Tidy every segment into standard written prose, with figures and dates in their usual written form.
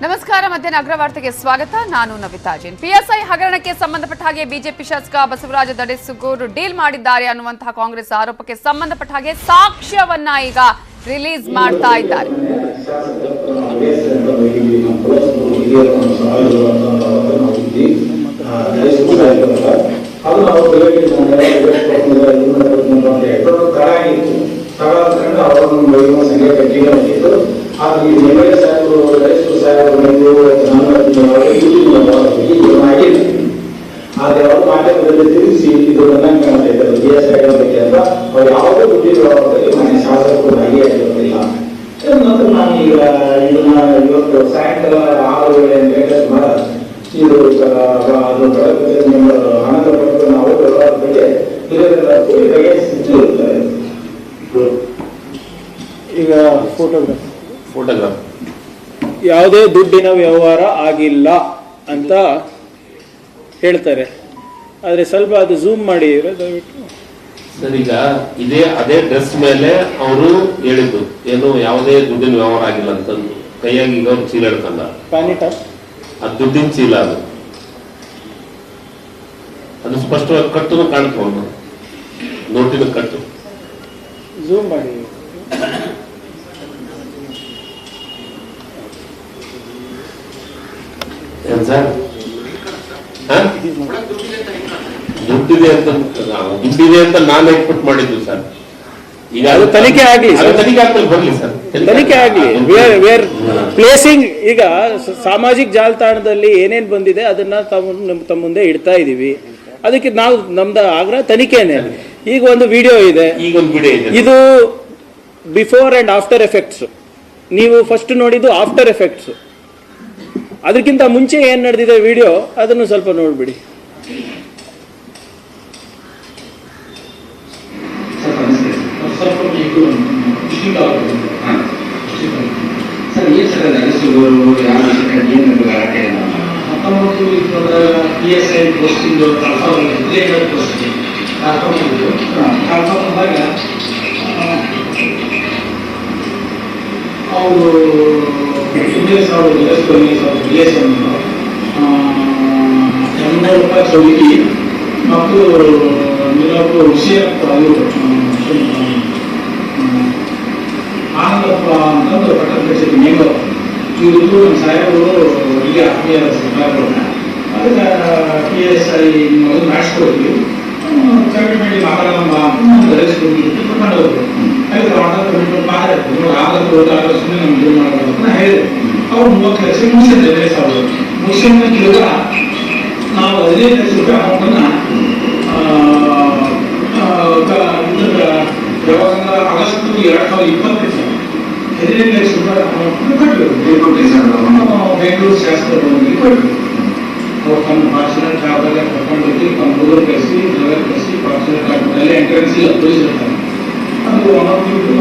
ನಮಸ್ಕಾರ. ಮಧ್ಯಾಹ್ನ ಅಗ್ರವಾರ್ತೆಗೆ ಸ್ವಾಗತ. ನಾನು ನವಿತಾ ಜೈನ್. ಪಿಎಸ್ಐ ಹಗರಣಕ್ಕೆ ಸಂಬಂಧಪಟ್ಟ ಹಾಗೆ ಬಿಜೆಪಿ ಶಾಸಕ ಬಸವರಾಜ ದಡೇಸುಗೂರು ಡೀಲ್ ಮಾಡಿದ್ದಾರೆ ಅನ್ನುವಂತಹ ಕಾಂಗ್ರೆಸ್ ಆರೋಪಕ್ಕೆ ಸಂಬಂಧಪಟ್ಟ ಹಾಗೆ ಸಾಕ್ಷ್ಯವನ್ನ ಈಗ ರಿಲೀಸ್ ಮಾಡ್ತಾ ಇದ್ದಾರೆ. ಆದರೆ ಅವರು ಮಾಧ್ಯಮದಲ್ಲಿ ತಿಳಿಸಿ ಇದು ನನ್ನ ಅಂತ ಅವ್ರು ಯಾವುದೇ ದುಡ್ಡಿರುವಾಗಲಿ ಮನೆ ಶಾಸಕರು ಭಾಗಿಯಾಗಿರೋದಿಲ್ಲ. ನಂತರ ನಾನು ಈಗ ಇದನ್ನ ಇವತ್ತು ಸಾಯಂಕಾಲ 6 ವೇಳೆ ಸುಮಾರು ಇದು ಹಣದ ಬಗ್ಗೆ ನಾವು ಬಗ್ಗೆ ಈಗ ಫೋಟೋಗ್ರಾಫ್ ಯಾವುದೇ ದುಡ್ಡಿನ ವ್ಯವಹಾರ ಆಗಿಲ್ಲ ಅಂತ ಹೇಳ್ತಾರೆ. ಆದ್ರೆ ಸ್ವಲ್ಪ ಅದು ಝೂಮ್ ಮಾಡಿ ದಯವಿಟ್ಟು ಸರ್. ಈಗ ಅದೇ ಡ್ರೆಸ್ ಮೇಲೆ ಅವರು ಹೇಳಿದ್ದು ಏನು ಯಾವುದೇ ದುಡ್ಡಿನ ವ್ಯವಹಾರ ಆಗಿಲ್ಲ ಅಂತಂದು ಕೈಯಾಗಿ ಈಗ ಅವ್ರು ಚೀಲ ಹಿಡ್ಕೊಂಡ ಅದು ದುಡ್ಡಿನ ಚೀಲ ಅದು ಸ್ಪಷ್ಟವಾಗಿ ಕಟ್ಟು ಕಾಣ್ಕೊಂಡು ನೋಟಿನ ಕಟ್ಟು ಝೂಮ್ ಮಾಡಿ. ಏನ್ ಸರ್ ದುಡ್ಡಿದೆ ಅಂತ ನಾನು ಎಕ್ಸ್ಪೆಕ್ಟ್ ಮಾಡಿದ್ದು ಸರ್. ಈಗ ಅದು ತನಿಖೆ ಆಗ್ಲಿ, ತನಿಖೆ ಆಗ್ತದೆ ಬರ್ಲಿ ಸರ್, ತನಿಖೆ ಆಗ್ಲಿ. ವೇರ್ ಪ್ಲೇಸಿಂಗ್ ಈಗ ಸಾಮಾಜಿಕ ಜಾಲತಾಣದಲ್ಲಿ ಏನೇನ್ ಬಂದಿದೆ ಅದನ್ನ ತಮ್ಮ ಮುಂದೆ ಇಡ್ತಾ ಇದೀವಿ. ಅದಕ್ಕೆ ನಾವು ನಮ್ದು ಆಗ್ರಹ ತನಿಖೆನೆ. ಈಗ ಒಂದು ವಿಡಿಯೋ ಇದೆ, ಇದು ಬಿಫೋರ್ ಅಂಡ್ ಆಫ್ಟರ್ ಎಫೆಕ್ಟ್ಸ್. ನೀವು ಫಸ್ಟ್ ನೋಡಿದ್ದು ಆಫ್ಟರ್ ಎಫೆಕ್ಟ್ಸ್. ಅದಕ್ಕಿಂತ ಮುಂಚೆ ಏನ್ ನಡೆದಿದೆ ವಿಡಿಯೋ ಅದನ್ನು ಸ್ವಲ್ಪ ನೋಡ್ಬಿಡಿ. ಅವರು ₹200 ಚೌಕಿ ಮತ್ತು ವಿಷಯ ಆನಂದಪ್ಪ ಅಂತಂದು ಪಟ್ಟಣ ಕಚೇರಿ ನೇಮರು ಇವರು ನಮ್ಮ ಸಾಹೇಬರು ಇಲ್ಲಿ ಆತ್ಮೀಯ ಸರ್ಕಾರಗಳನ್ನ ಅದಕ್ಕೆ PSI ಮೊದಲು ಮಾಡಿಸ್ಕೊಡ್ತೀವಿ ಕಡಿಮೆ ಮಾಡಿ ಮಾತಾಡೋಣ ಅಂತ ಧರಿಸ್ಕೊಂಡು ಕರ್ಕೊಂಡು ಹೋಗ್ರು. ಅದಕ್ಕೆ ಆನಂದ ಸುಮ್ಮನೆ ನಮ್ಗೆ ಇದು ಮಾಡಬಾರ್ದು ಅಂತ ಹೇಳಿದೆ. ಅವ್ರು 30 ಲಕ್ಷ ಮುಗಿಸಿದ್ರೆ 15,000 ಮುಗಿಸಿದ ಕೇವಲ ನಾವು 15 ಲಕ್ಷ ರೂಪಾಯಿ ಅಮೌಂಟನ್ನು ಯಾವಾಗ ಆಗಸ್ಟ್ 2020 15 ಲಕ್ಷ ರೂಪಾಯಿ ಅಮೌಂಟ್ ಕಟ್ಟಬೇಕು. ಬೆಂಗಳೂರು ಶಾಸಕರಿಗೆ ಕೊಟ್ಟರು. ಅವ್ರು ತಮ್ಮ ಫಾರ್ಚುನರ್ ಕಾರ್ಡಲ್ಲೇ ಕರ್ಕೊಂಡೋಗಿ ತಮ್ಮ ಹುಡುಗರು ಕಳಿಸಿ ಡ್ರೈವರ್ ಕಳಿಸಿ ಫಾರ್ಚುನರ್ ಕಾರ್ಡಲ್ಲೇ ಎಂಟ್ರೆನ್ಸ್ ಇಲ್ಲ ತೋರಿಸಿರ್ತಾರೆ. ಅದು ಆಗಿತ್ತು.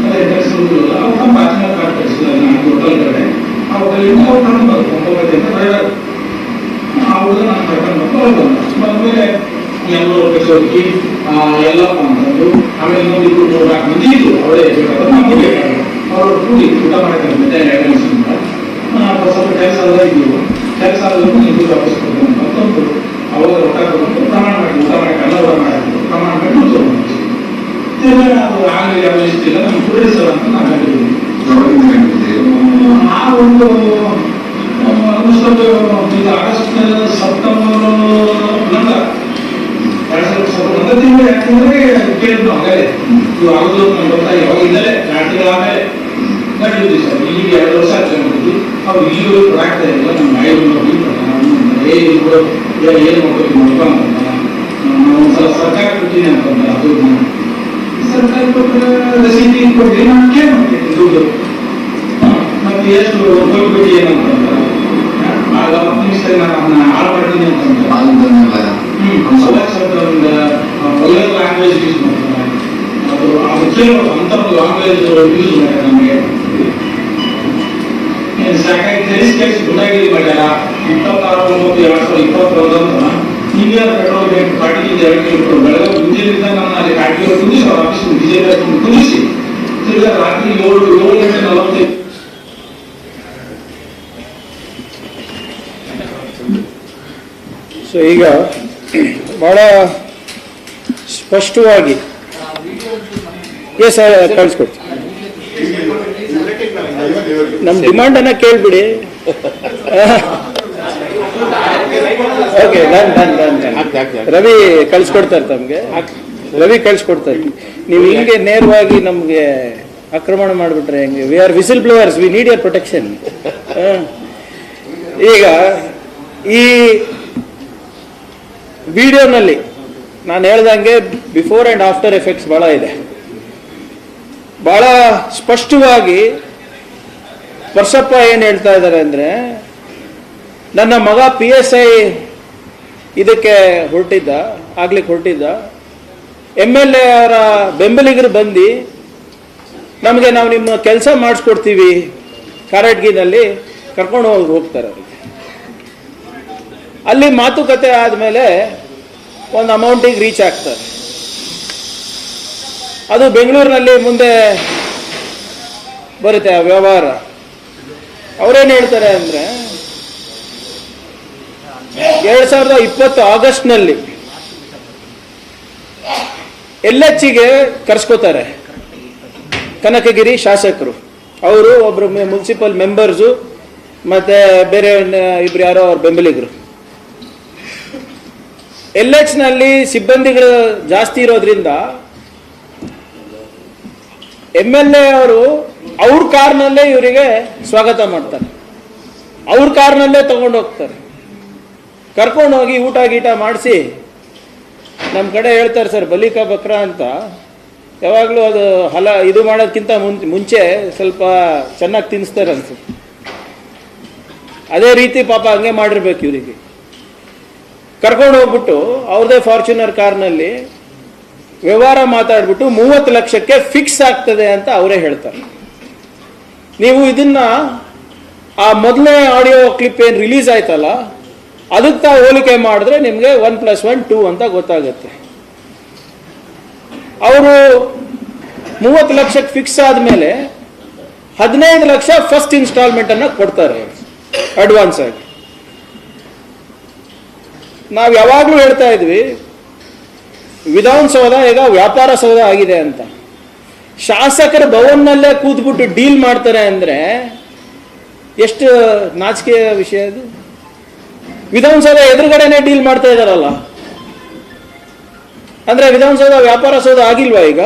ಅದು ಎಂಟ್ರೆನ್ಸ್ ಹುಡುಗರು ಅವ್ರು ತಮ್ಮ ಫಾರ್ಚುನರ್ ಕಾರ್ಡ್ ಕಳಿಸಿಲ್ಲ. ನಾನು ಹೋಟೆಲ್ ಕಡೆ ಆ ಹೋಟೆಲಿಂದ ಅವ್ರು ಕರ್ಕೊಂಡು ಬಂದರು. 9 ಜನ ಡ್ರೈವರ್ ಆ ಹುಡುಗ ನಾನು ಕರ್ಕೊಂಡು ಬಂದು ಅವ್ರು ಬಂದರು. ಬಂದಮೇಲೆ ₹200 ಚೌಕಿ ಎಲ್ಲ ಅಂತಂದು ಆಮೇಲೆ ಇನ್ನೊಂದು 3-4 ಮಂದಿ ಇದ್ರು. ಅವರೇ ಬೇಕಾದ್ರೆ ನಮ್ಗೆ ಬೇಕಾದ್ರೆ ಅವರು ಕೂಡಿ ಊಟ ಮಾಡಿದ್ದಾರೆ. ಸ್ವಲ್ಪ ಕೆಲಸ ಎಲ್ಲ ಇದ್ದೀವಿ. ಕೆಲಸ ಆದ್ರೂ ನೀವು ವಾಪಸ್ ಕೊಡ್ತೀನಿ ಅಂತಂದು ಅವಾಗ ಊಟ ಕೊಟ್ಟು ಪ್ರಮಾಣ ಮಾಡಿ ಊಟ ಮಾಡಿ ಎಲ್ಲ ಊಟ ಮಾಡಿದ್ರು. ಪ್ರಮಾಣ ಮಾಡಿ ಅದು ಆಗಲಿ ಯಾವ ಇಷ್ಟಿಲ್ಲ ನಮ್ಗೆ ಪೂರೈಸಲ್ಲ ಅಂತ ನಾವು ಹೇಳಿದ್ವಿ. ಆ ಒಂದು ಆಗಸ್ಟ್ ಸೆಪ್ಟೆಂಬರ್ ಒಂದು ತಿಂಗಳು ಯಾಕಂದ್ರೆ ಕೇಳಿದ್ರು ಆಗಲೇ ಇವು ಆಗೋದು ನಮ್ಗೆ ಗೊತ್ತಾಗಿ ಯಾವಾಗಿಂದಲೇ 2 ತಿಂಗಳಾದ್ಮೇಲೆ ನಡೆಯುತ್ತೆ ಸರ್. ಈಗ 2 ವರ್ಷ ಆಗಿದ್ದು ಅವ್ರು ಈಗಲೂ ಆಗ್ತಾ ಇಲ್ಲ. ನಮ್ಮ ಏನು ಮಾಡ್ಬೇಕು ಒಂದ್ಸಲ ಸರ್ಕಾರ ಕೊಟ್ಟಿನಿ ಅಂತಂದ್ರೆ ಅದು ಸರ್ಕಾರ ಕೊಟ್ಟರೆ ರಸೀದಿ ಕೊಟ್ಟರೆ ನಾನು ಕೇಳಿ ಮಾಡ್ತೀನಿ ದುಡ್ಡು ಮತ್ತೆ ಎಷ್ಟು ಹೋಗ್ಬಿಟ್ಟು ಏನಂತಂದ್ರೆ ಆಗ 10 ನಿಮಿಷ ನಾನು ಹಾಳು ಮಾಡ್ತೀನಿ ಅಂತಂದ್ರೆ ಒಂದು ಒಳ್ಳೆಯ ಲ್ಯಾಂಗ್ವೇಜ್ ಯೂಸ್ ಮಾಡ್ತಾರೆ. ಅದು ಕೇಳೋದು ಅಂತ ಒಂದು ಲ್ಯಾಂಗ್ವೇಜ್ ಯೂಸ್ ಮಾಡ್ತಾರೆ. ನಮಗೆ ಸಾಕಾಗಿ ತಿಳಿಸಿ ಗುಂಡಾಗಿರಿ ಮಾಡ್ಯಾರ. 26/9/2021 ಅಂತ ಇಂಡಿಯನ್ ಪೆಟ್ರೋಲ್ ಬ್ಯಾಂಕ್ ಪಾರ್ಟಿಯಿಂದ 2 ಕಿಲೋಮೀಟರ್ ಬೆಳಗ್ಗೆ ಮುಂಜಾನೆಯಿಂದ ನನ್ನ ಅಲ್ಲಿ ಕಾಟಿಗೆ ಕುದಿಸಿ ಅವ್ರ ಆಫೀಸ್ ಬಿಜೆಪಿ ಕುದಿಸಿ ತಿರ್ಗಾ ರಾತ್ರಿ 7 ಗಂಟೆ 45 ಸೊ ಈಗ ಬಹಳ ಸ್ಪಷ್ಟವಾಗಿ ಎಸ್ ಕಳಿಸ್ಕೊಡ್ತೀನಿ. ನಮ್ಮ ಡಿಮಾಂಡನ್ನು ಕೇಳ್ಬಿಡಿ. ಓಕೆ ರವಿ ಕಳಿಸ್ಕೊಡ್ತಾರೆ ತಮಗೆ, ರವಿ ಕಳಿಸ್ಕೊಡ್ತಾರೆ. ನೀವು ಹಿಂಗೆ ನೇರವಾಗಿ ನಮಗೆ ಆಕ್ರಮಣ ಮಾಡಿಬಿಟ್ರೆ ಹೆಂಗೆ? We are whistle blowers, we need your protection. ಈಗ ಈ ವಿಡಿಯೋನಲ್ಲಿ ನಾನು ಹೇಳ್ದಂಗೆ ಬಿಫೋರ್ ಆ್ಯಂಡ್ ಆಫ್ಟರ್ ಎಫೆಕ್ಟ್ಸ್ ಭಾಳ ಇದೆ. ಭಾಳ ಸ್ಪಷ್ಟವಾಗಿ ಪರ್ಸಪ್ಪ ಏನು ಹೇಳ್ತಾ ಇದ್ದಾರೆ ಅಂದರೆ, ನನ್ನ ಮಗ PSI ಇದಕ್ಕೆ ಆಗ್ಲಿಕ್ಕೆ ಹೊರಟಿದ್ದ, MLA ಅವರ ಬೆಂಬಲಿಗರು ಬಂದು ನಮಗೆ ನಾವು ನಿಮ್ಮ ಕೆಲಸ ಮಾಡಿಸ್ಕೊಡ್ತೀವಿ ಕಾರಟಗಿನಲ್ಲಿ ಕರ್ಕೊಂಡು ಹೋಗ್ತಾರೆ. ಅವರಿಗೆ ಅಲ್ಲಿ ಮಾತುಕತೆ ಆದಮೇಲೆ ಒಂದು ಅಮೌಂಟಿಗೆ ರೀಚ್ ಆಗ್ತಾರೆ. ಅದು ಬೆಂಗಳೂರಿನಲ್ಲಿ ಮುಂದೆ ಬರುತ್ತೆ ಆ ವ್ಯವಹಾರ. ಅವರೇನು ಹೇಳ್ತಾರೆ ಅಂದರೆ, 2020 ಆಗಸ್ಟ್ನಲ್ಲಿ LHಗೆ ಕರ್ಸ್ಕೋತಾರೆ ಕನಕಗಿರಿ ಶಾಸಕರು. ಅವರು ಒಬ್ಬರು ಮುನ್ಸಿಪಲ್ ಮೆಂಬರ್ಸು ಮತ್ತೆ ಬೇರೆ ಇಬ್ರು ಯಾರೋ ಅವ್ರ ಬೆಂಬಲಿಗರು. LHನಲ್ಲಿ ಸಿಬ್ಬಂದಿಗಳು ಜಾಸ್ತಿ ಇರೋದ್ರಿಂದ MLA ಅವರು ಅವ್ರ ಕಾರ್ನಲ್ಲೇ ಇವರಿಗೆ ಸ್ವಾಗತ ಮಾಡ್ತಾರೆ, ಅವ್ರ ಕಾರ್ನಲ್ಲೇ ತಗೊಂಡು ಹೋಗ್ತಾರೆ. ಕರ್ಕೊಂಡೋಗಿ ಊಟ ಗೀಟ ಮಾಡಿಸಿ, ನಮ್ಮ ಕಡೆ ಹೇಳ್ತಾರೆ ಸರ್ ಬಲಿಕಾ ಬಕ್ರ ಅಂತ, ಯಾವಾಗಲೂ ಅದು ಇದು ಮಾಡೋದಕ್ಕಿಂತ ಮುಂಚೆ ಸ್ವಲ್ಪ ಚೆನ್ನಾಗಿ ತಿನ್ನಿಸ್ತಾರೆ ಅನ್ಸುತ್ತೆ. ಅದೇ ರೀತಿ ಪಾಪ ಹಂಗೆ ಮಾಡಿರ್ಬೇಕು ಇವರಿಗೆ. ಕರ್ಕೊಂಡು ಹೋಗ್ಬಿಟ್ಟು ಅವ್ರದೇ ಫಾರ್ಚುನರ್ ಕಾರ್ನಲ್ಲಿ ವ್ಯವಹಾರ ಮಾತಾಡ್ಬಿಟ್ಟು 30 ಲಕ್ಷಕ್ಕೆ ಫಿಕ್ಸ್ ಆಗ್ತದೆ ಅಂತ ಅವರೇ ಹೇಳ್ತಾರೆ. ನೀವು ಇದನ್ನ ಆ ಮೊದಲನೇ ಆಡಿಯೋ ಕ್ಲಿಪ್ ಏನು ರಿಲೀಸ್ ಆಯ್ತಲ್ಲ, ಅದಕ್ಕೆ ಹೋಲಿಕೆ ಮಾಡಿದ್ರೆ ನಿಮಗೆ 1+1 2 ಅಂತ ಗೊತ್ತಾಗುತ್ತೆ. ಅವರು 30 ಲಕ್ಷಕ್ಕೆ ಫಿಕ್ಸ್ ಆದಮೇಲೆ 15 ಲಕ್ಷ ಫಸ್ಟ್ ಇನ್ಸ್ಟಾಲ್ಮೆಂಟ್ ಅನ್ನ ಕೊಡ್ತಾರೆ ಅಡ್ವಾನ್ಸ್ ಆಗಿ. ನಾವು ಯಾವಾಗಲೂ ಹೇಳ್ತಾ ಇದ್ವಿ ವಿಧಾನಸೌಧ ಈಗ ವ್ಯಾಪಾರ ಸೌಧ ಆಗಿದೆ ಅಂತ. ಶಾಸಕರ ಭವನ್ನಲ್ಲೇ ಕೂತ್ಬಿಟ್ಟು ಡೀಲ್ ಮಾಡ್ತಾರೆ ಅಂದ್ರೆ ಎಷ್ಟು ನಾಚಿಕೆಯ ವಿಷಯ ಅದು. ವಿಧಾನಸೌಧ ಎದುರುಗಡೆನೆ ಡೀಲ್ ಮಾಡ್ತಾ ಇದಾರಲ್ಲ, ಅಂದ್ರೆ ವಿಧಾನಸೌಧ ವ್ಯಾಪಾರ ಸೌಧ ಆಗಿಲ್ವಾ ಈಗ?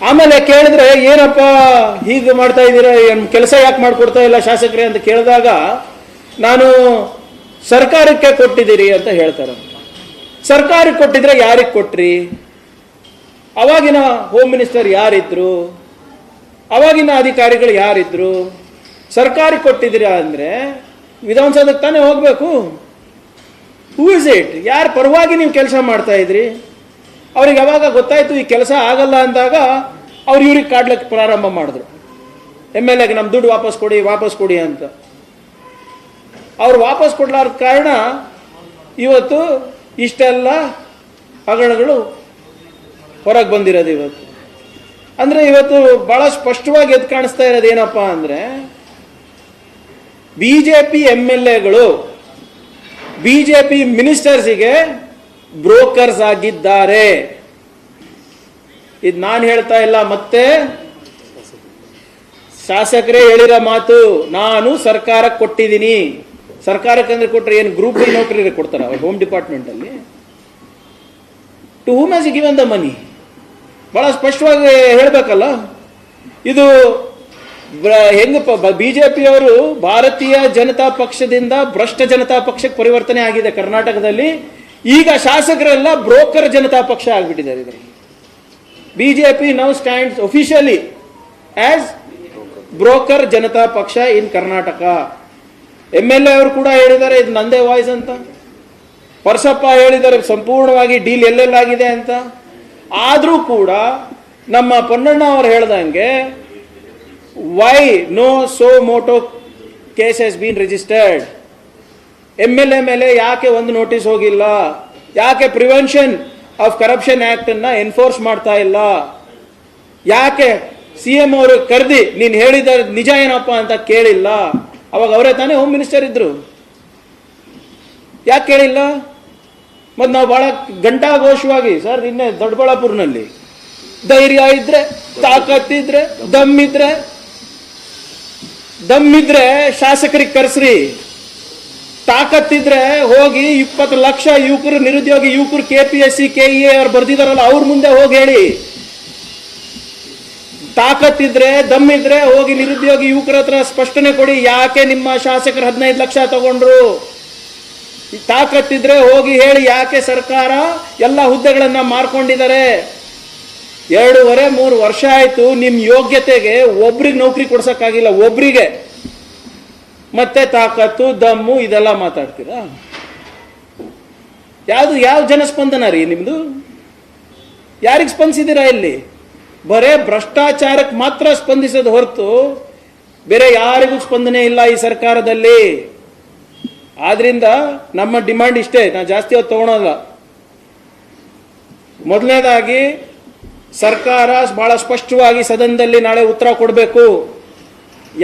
ಆಮೇಲೆ ಕೇಳಿದ್ರೆ ಏನಪ್ಪ ಹೀಗೆ ಮಾಡ್ತಾ ಇದ್ದೀರಾ, ಕೆಲಸ ಯಾಕೆ ಮಾಡ್ಕೊಡ್ತಾ ಇಲ್ಲ ಶಾಸಕರೇ ಅಂತ ಕೇಳಿದಾಗ, ನಾನು ಸರ್ಕಾರಕ್ಕೆ ಕೊಟ್ಟಿದ್ದೀರಿ ಅಂತ ಹೇಳ್ತಾರೆ. ಸರ್ಕಾರಕ್ಕೆ ಕೊಟ್ಟಿದ್ರೆ ಯಾರಿಗೆ ಕೊಟ್ರಿ? ಅವಾಗಿನ ಹೋಮ್ ಮಿನಿಸ್ಟರ್ ಯಾರಿದ್ರು? ಅವಾಗಿನ ಅಧಿಕಾರಿಗಳು ಯಾರಿದ್ರು? ಸರ್ಕಾರಕ್ಕೆ ಕೊಟ್ಟಿದ್ದೀರಾ ಅಂದ್ರೆ ವಿಧಾನಸೌಧಕ್ಕೆ ತಾನೇ ಹೋಗ್ಬೇಕು. Who is it? ಯಾರ ಪರವಾಗಿ ನೀವು ಕೆಲಸ ಮಾಡ್ತಾ ಇದ್ರಿ? ಅವ್ರಿಗೆ ಯಾವಾಗ ಗೊತ್ತಾಯ್ತು ಈ ಕೆಲಸ ಆಗಲ್ಲ ಅಂದಾಗ ಅವ್ರು ಇವ್ರಿಗೆ ಕಾಡ್ಲಿಕ್ಕೆ ಪ್ರಾರಂಭ ಮಾಡಿದ್ರು. MLAಗೆ ನಮ್ಮ ದುಡ್ಡು ವಾಪಸ್ ಕೊಡಿ ಅಂತ. ಅವ್ರು ವಾಪಸ್ ಕೊಡ್ಲಾರ್ದ ಕಾರಣ ಇವತ್ತು ಇಷ್ಟೆಲ್ಲ ಹಗರಣಗಳು ಹೊರಗೆ ಬಂದಿರೋದು ಇವತ್ತು. ಅಂದ್ರೆ ಇವತ್ತು ಬಹಳ ಸ್ಪಷ್ಟವಾಗಿ ಎದ್ದು ಕಾಣಿಸ್ತಾ ಇರೋದು ಏನಪ್ಪ ಅಂದ್ರೆ, BJP MLAಗಳು BJP ಮಿನಿಸ್ಟರ್ಸಿಗೆ ಬ್ರೋಕರ್ಸ್ ಆಗಿದ್ದಾರೆ. ಇದು ನಾನು ಹೇಳ್ತಾ ಇಲ್ಲ, ಮತ್ತೆ ಶಾಸಕರೇ ಹೇಳಿರೋ ಮಾತು. ನಾನು ಸರ್ಕಾರಕ್ಕೆ ಕೊಟ್ಟಿದ್ದೀನಿ. ಸರ್ಕಾರಕ್ಕೆ ಅಂದ್ರೆ ಕೊಟ್ಟರೆ ಏನು ಗ್ರೂಪ್ ಡಿ ನೌಕರಿಗೆ ಕೊಡ್ತಾರ ಅವ್ರ ಹೋಮ್ ಡಿಪಾರ್ಟ್ಮೆಂಟ್ ಅಲ್ಲಿ? To whom has given the money? ಬಹಳ ಸ್ಪಷ್ಟವಾಗಿ ಹೇಳಬೇಕಲ್ಲ. ಇದು ಹೆಂಗಪ್ಪ ಬಿಜೆಪಿಯವರು ಭಾರತೀಯ ಜನತಾ ಪಕ್ಷದಿಂದ ಭ್ರಷ್ಟ ಜನತಾ ಪಕ್ಷಕ್ಕೆ ಪರಿವರ್ತನೆ ಆಗಿದೆ ಕರ್ನಾಟಕದಲ್ಲಿ. ಈಗ ಶಾಸಕರೆಲ್ಲ ಬ್ರೋಕರ್ ಜನತಾ ಪಕ್ಷ ಆಗ್ಬಿಟ್ಟಿದ್ದಾರೆ. BJP now stands officially as broker Janata Paksha in Karnataka. MLA ಅವರು ಕೂಡ ಹೇಳಿದ್ದಾರೆ ಇದು ನಂದೇ ವಾಯ್ಸ್ ಅಂತ. ಪರ್ಸಪ್ಪ ಹೇಳಿದ್ದಾರೆ ಸಂಪೂರ್ಣವಾಗಿ ಡೀಲ್ ಎಲ್ಲೆಲ್ಲಾಗಿದೆ ಅಂತ. ಆದರೂ ಕೂಡ ನಮ್ಮ ಪೊನ್ನಣ್ಣ ಅವರು ಹೇಳ್ದಂಗೆ why no suo motu case has been registered? MLA ಮೇಲೆ ಯಾಕೆ ಒಂದು ನೋಟಿಸ್ ಹೋಗಿಲ್ಲ? ಯಾಕೆ ಪ್ರಿವೆನ್ಷನ್ ಆಫ್ ಕರಪ್ಷನ್ ಆಕ್ಟ್ ಅನ್ನ ಎನ್ಫೋರ್ಸ್ ಮಾಡ್ತಾ ಇಲ್ಲ? ಯಾಕೆ CM ಅವರು ಕರೆದಿ ನೀನು ಹೇಳಿದ ನಿಜ ಏನಪ್ಪ ಅಂತ ಕೇಳಿಲ್ಲ? ಅವಾಗ ಅವರೇ ತಾನೇ ಹೋಮ್ ಮಿನಿಸ್ಟರ್ ಇದ್ರು. ಯಾಕೆ ಕೇಳಿಲ್ಲ? ಮತ್ತು ನಾವು ಭಾಳ ಘಂಟಾಘೋಷವಾಗಿ ಸರ್ ನಿನ್ನೆ ದೊಡ್ಡಬಳ್ಳಾಪುರನಲ್ಲಿ ಧೈರ್ಯ ಇದ್ರೆ, ತಾಕತ್ತಿದ್ರೆ, ದಮ್ಮಿದ್ರೆ ಶಾಸಕರಿಗೆ ಕರೆಸ್ರಿ, ತಾಕತ್ತಿದ್ರೆ ಹೋಗಿ 20 ಲಕ್ಷ ಯುವಕರು, ನಿರುದ್ಯೋಗಿ ಯುವಕರು KPSC KEA ಅವ್ರು ಬರ್ದಿದಾರಲ್ಲ ಅವ್ರ ಮುಂದೆ ಹೋಗಿ ಹೇಳಿ. ತಾಕತ್ತಿದ್ರೆ, ದಮ್ಮಿದ್ರೆ ಹೋಗಿ ನಿರುದ್ಯೋಗಿ ಯುವಕರ ಹತ್ರ ಸ್ಪಷ್ಟನೆ ಕೊಡಿ, ಯಾಕೆ ನಿಮ್ಮ ಶಾಸಕರು 15 ಲಕ್ಷ ತಗೊಂಡ್ರು. ತಾಕತ್ತಿದ್ರೆ ಹೋಗಿ ಹೇಳಿ, ಯಾಕೆ ಸರ್ಕಾರ ಎಲ್ಲ ಹುದ್ದೆಗಳನ್ನ ಮಾರ್ಕೊಂಡಿದ್ದಾರೆ. 2.5-3 ವರ್ಷ ಆಯ್ತು, ನಿಮ್ಮ ಯೋಗ್ಯತೆಗೆ ಒಬ್ರಿಗೆ ನೌಕರಿ ಕೊಡ್ಸಕ್ಕಾಗಿಲ್ಲ, ಒಬ್ರಿಗೆ. ಮತ್ತೆ ತಾಕತ್ತು, ದಮ್ಮು ಇದೆಲ್ಲ ಮಾತಾಡ್ತೀರಾ? ಯಾವ ಜನಸ್ಪಂದನ ರೀ ನಿಮ್ದು? ಯಾರಿಗೆ ಸ್ಪಂದಿಸಿದ್ದೀರಾ ಇಲ್ಲಿ? ಬರೇ ಭ್ರಷ್ಟಾಚಾರಕ್ಕೆ ಮಾತ್ರ ಸ್ಪಂದಿಸೋದು ಹೊರತು ಬೇರೆ ಯಾರಿಗೂ ಸ್ಪಂದನೆ ಇಲ್ಲ ಈ ಸರ್ಕಾರದಲ್ಲಿ. ಆದ್ರಿಂದ ನಮ್ಮ ಡಿಮಾಂಡ್ ಇಷ್ಟೇ, ನಾ ಜಾಸ್ತಿ ಹೊತ್ತು ತಗೊಳಲ್ಲ. ಮೊದಲನೇದಾಗಿ ಸರ್ಕಾರ ಬಹಳ ಸ್ಪಷ್ಟವಾಗಿ ಸದನದಲ್ಲಿ ನಾಳೆ ಉತ್ತರ ಕೊಡಬೇಕು.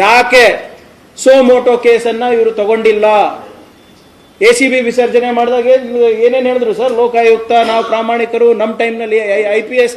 ಯಾಕೆ ಸೋಮೋಟೋ ಕೇಸನ್ನ ಇವರು ತಗೊಂಡಿಲ್ಲ? ACB ವಿಸರ್ಜನೆ ಮಾಡಿದಾಗ ಏನೇನು ಹೇಳಿದ್ರು ಸರ್? ಲೋಕಾಯುಕ್ತ, ನಾವು ಪ್ರಾಮಾಣಿಕರು, ನಮ್ಮ ಟೈಮ್ನಲ್ಲಿ IPS